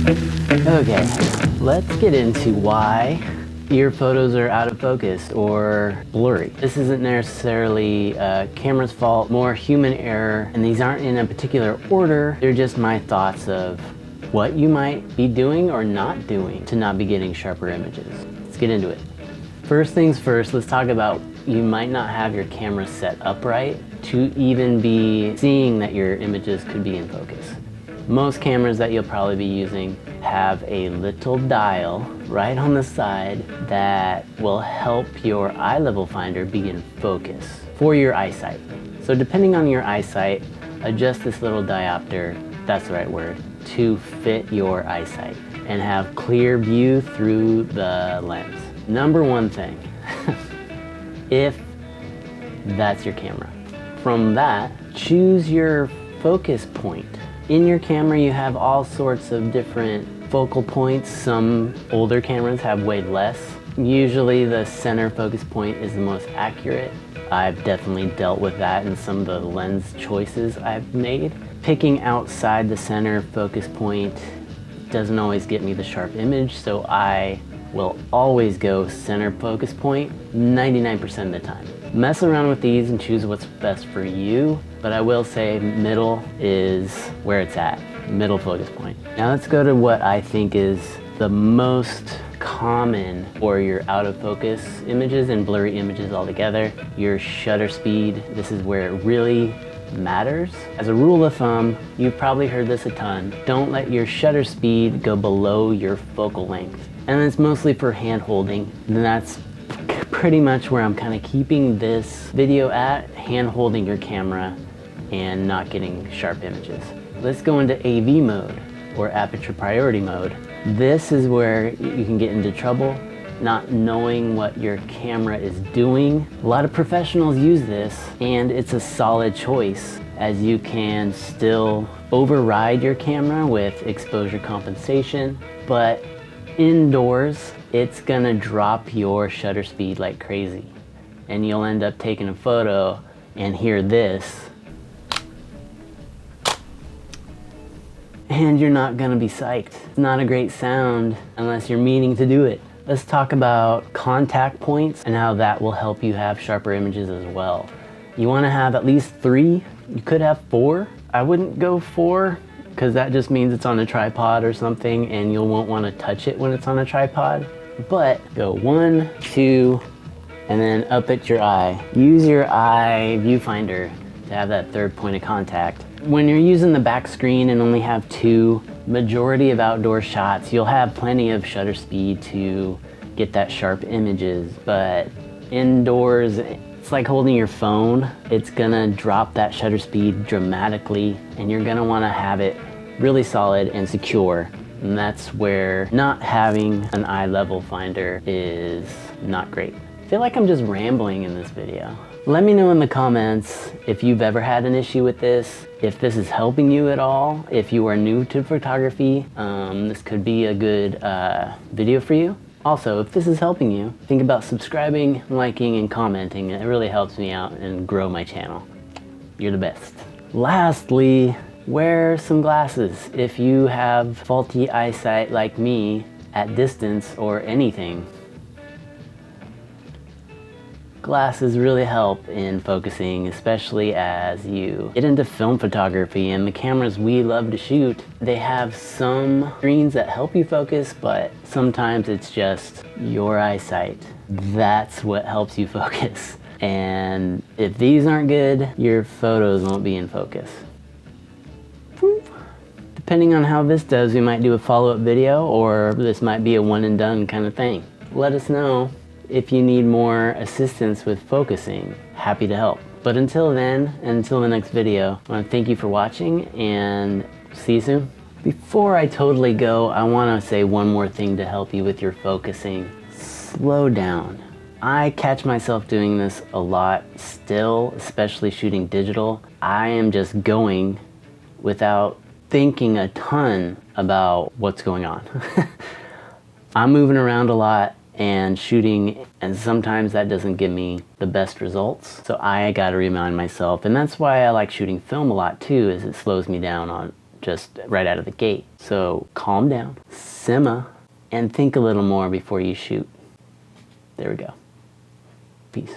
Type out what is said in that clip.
Okay, let's get into why your photos are out of focus or blurry. This isn't necessarily a camera's fault, more human error, and these aren't in a particular order. They're just my thoughts of what you might be doing or not doing to not be getting sharper images. Let's get into it. First things first, let's talk about you might not have your camera set up right to even be seeing that your images could be in focus. Most cameras that you'll probably be using have a little dial right on the side that will help your eye level finder be in focus for your eyesight. So depending on your eyesight, adjust this little diopter, that's the right word, to fit your eyesight and have clear view through the lens. Number one thing, if that's your camera. From that, choose your focus point. In your camera, you have all sorts of different focal points. Some older cameras have way less. Usually the center focus point is the most accurate. I've definitely dealt with that in some of the lens choices I've made. Picking outside the center focus point doesn't always get me the sharp image, so I will always go center focus point 99% of the time. Mess around with these and choose what's best for you, but I will say middle is where it's at, middle focus point. Now let's go to what I think is the most common for your out of focus images and blurry images altogether, your shutter speed. This is where it really matters. As a rule of thumb, you've probably heard this a ton, don't let your shutter speed go below your focal length. And it's mostly for hand holding, and that's pretty much where I'm kind of keeping this video at, hand holding your camera and not getting sharp images. Let's go into AV mode or aperture priority mode. This is where you can get into trouble not knowing what your camera is doing. A lot of professionals use this and it's a solid choice as you can still override your camera with exposure compensation, but indoors, it's gonna drop your shutter speed like crazy. And you'll end up taking a photo and hear this. And you're not gonna be psyched. It's not a great sound unless you're meaning to do it. Let's talk about contact points and how that will help you have sharper images as well. You wanna have at least 3. You could have 4. I wouldn't go 4, because that just means it's on a tripod or something and you won't want to touch it when it's on a tripod. But go 1, 2, and then up at your eye. Use your eye viewfinder to have that third point of contact. When you're using the back screen and only have 2, majority of outdoor shots, you'll have plenty of shutter speed to get that sharp images, but indoors, it's like holding your phone. It's gonna drop that shutter speed dramatically and you're gonna wanna have it really solid and secure. And that's where not having an eye level finder is not great. I feel like I'm just rambling in this video. Let me know in the comments if you've ever had an issue with this, if this is helping you at all. If you are new to photography, this could be a good video for you. Also, if this is helping you, think about subscribing, liking, and commenting. It really helps me out and grow my channel. You're the best. Lastly, wear some glasses. If you have faulty eyesight like me at distance or anything, glasses really help in focusing, especially as you get into film photography and the cameras we love to shoot. They have some screens that help you focus, but sometimes it's just your eyesight. That's what helps you focus. And if these aren't good, your photos won't be in focus. Depending on how this does, we might do a follow-up video, or this might be a one and done kind of thing. Let us know. If you need more assistance with focusing, happy to help. But until then, until the next video, I want to thank you for watching and see you soon. Before I totally go, I want to say one more thing to help you with your focusing. Slow down. I catch myself doing this a lot still, especially shooting digital. I am just going without thinking a ton about what's going on. I'm moving around a lot and shooting, and sometimes that doesn't give me the best results. So I gotta remind myself, and that's why I like shooting film a lot too, is it slows me down on just right out of the gate. So calm down, simmer, and think a little more before you shoot. There we go. Peace.